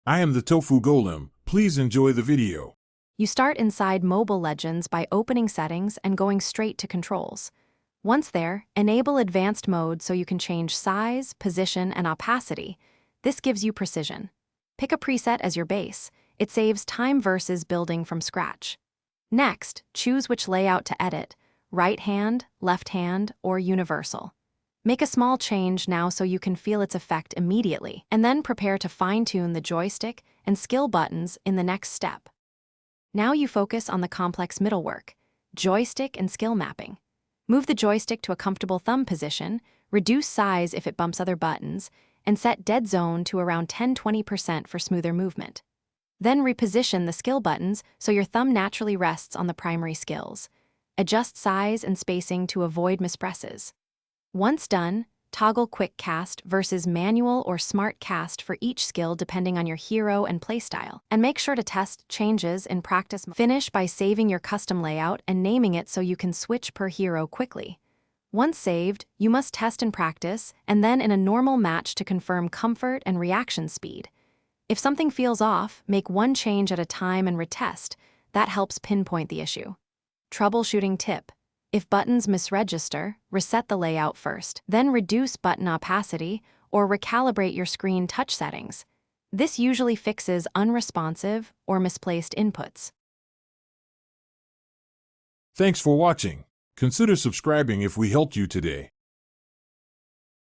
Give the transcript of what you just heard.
I am the Tofu Golem. Please enjoy the video. You start inside Mobile Legends by opening Settings and going straight to Controls. Once there, enable Advanced Mode so you can change size, position, and opacity. This gives you precision. Pick a preset as your base. It saves time versus building from scratch. Next, choose which layout to edit: right hand, left hand, or universal. Make a small change now so you can feel its effect immediately, and then prepare to fine-tune the joystick and skill buttons in the next step. Now you focus on the complex middlework, joystick and skill mapping. Move the joystick to a comfortable thumb position, reduce size if it bumps other buttons, and set dead zone to around 10–20% for smoother movement. Then reposition the skill buttons so your thumb naturally rests on the primary skills. Adjust size and spacing to avoid mispresses. Once done, toggle Quick Cast versus Manual or Smart Cast for each skill depending on your hero and playstyle. And make sure to test changes in practice. Finish by saving your custom layout and naming it so you can switch per hero quickly. Once saved, you must test in practice and then in a normal match to confirm comfort and reaction speed. If something feels off, make one change at a time and retest. That helps pinpoint the issue. Troubleshooting tip: if buttons misregister, reset the layout first, then reduce button opacity or recalibrate your screen touch settings. This usually fixes unresponsive or misplaced inputs. Thanks for watching. Consider subscribing if we helped you today.